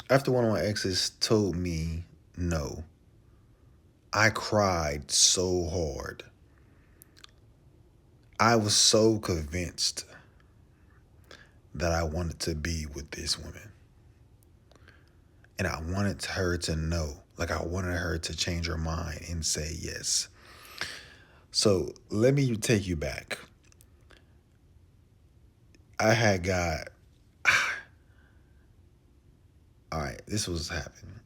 After one of my exes told me no, I cried so hard. I was so convinced that I wanted to be with this woman. And I wanted her to know, like I wanted her to change her mind and say yes. So let me take you back. I had got, all right, this was happening.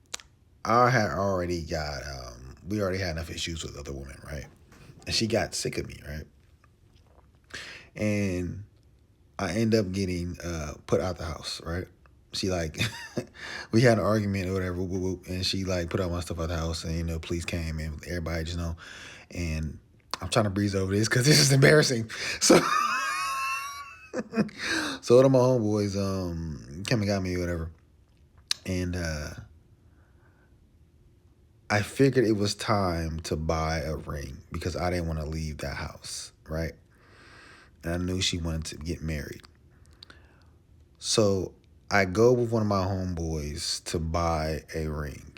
I had already got, we already had enough issues with other women, right? And she got sick of me, right? And I end up getting put out the house, right? She like, we had an argument or whatever, whoop, whoop, and she like put all my stuff out the house, and police came and everybody just know, and I'm trying to breeze over this because this is embarrassing. So, so one of my homeboys came and got me or whatever, and I figured it was time to buy a ring because I didn't want to leave that house, right? And I knew she wanted to get married. So I go with one of my homeboys to buy a ring.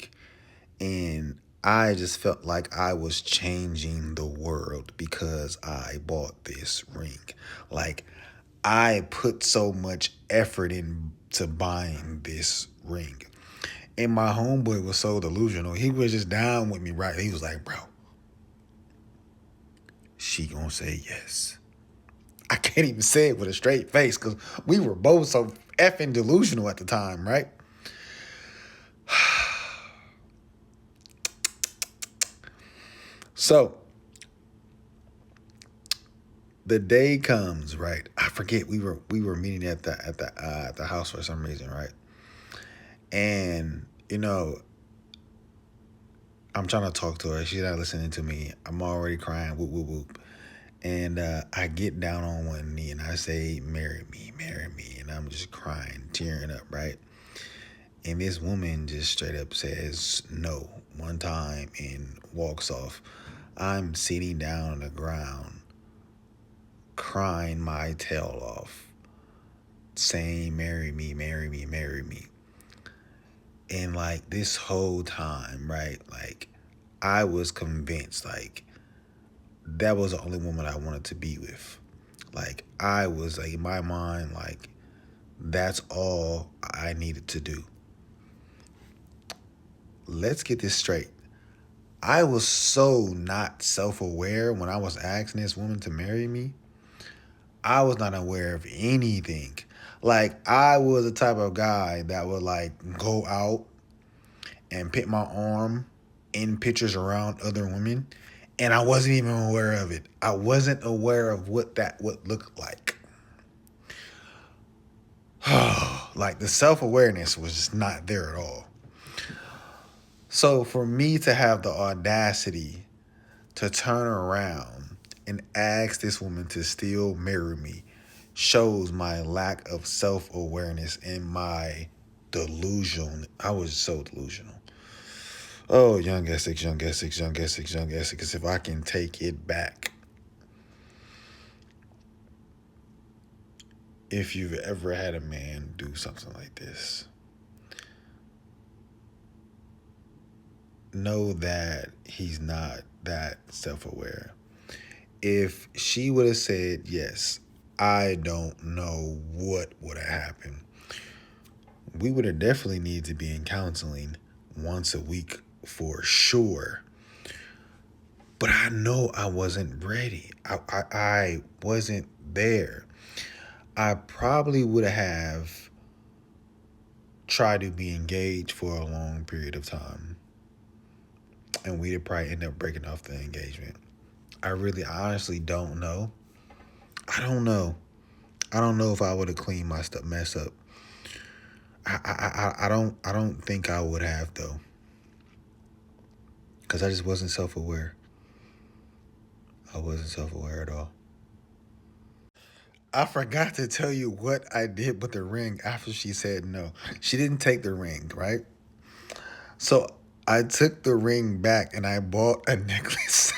And I just felt like I was changing the world because I bought this ring. Like I put so much effort into buying this ring. And my homeboy was so delusional. He was just down with me, right? He was like, bro, she gonna say yes. I can't even say it with a straight face because we were both so effing delusional at the time, right? So the day comes, right? I forget we were meeting at the house for some reason, right? And I'm trying to talk to her. She's not listening to me. I'm already crying, whoop whoop whoop. And I get down on one knee and I say, "Marry me, marry me," and I'm just crying, tearing up, right? And this woman just straight up says no one time and walks off. I'm sitting down on the ground, crying my tail off, saying, "Marry me, marry me, marry me." And like this whole time, right? Like I was convinced like that was the only woman I wanted to be with. Like I was like in my mind, like that's all I needed to do. Let's get this straight. I was so not self-aware when I was asking this woman to marry me. I was not aware of anything. Like I was the type of guy that would like go out and put my arm in pictures around other women, and I wasn't even aware of it. I wasn't aware of what that would look like. Like the self-awareness was just not there at all. So for me to have the audacity to turn around and ask this woman to still marry me shows my lack of self-awareness and my delusion. I was so delusional. Oh, young Essex, young Essex, young Essex, young Essex, if I can take it back. If you've ever had a man do something like this, know that he's not that self-aware. If she would have said yes, I don't know what would have happened. We would have definitely needed to be in counseling once a week for sure. But I know I wasn't ready. I wasn't there. I probably would have tried to be engaged for a long period of time. And we'd probably end up breaking off the engagement. I honestly don't know. I don't know. I don't know if I would have cleaned my stuff mess up. I don't think I would have though. Cause I just wasn't self aware. I wasn't self aware at all. I forgot to tell you what I did with the ring after she said no. She didn't take the ring, right? So I took the ring back and I bought a necklace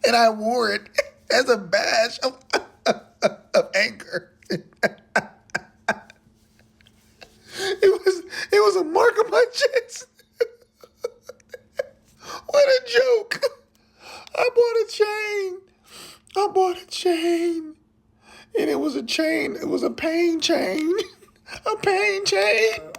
and I wore it as a badge of anger. It just, what a joke. I bought a chain. I bought a chain. And it was a chain. It was a pain chain. A pain chain.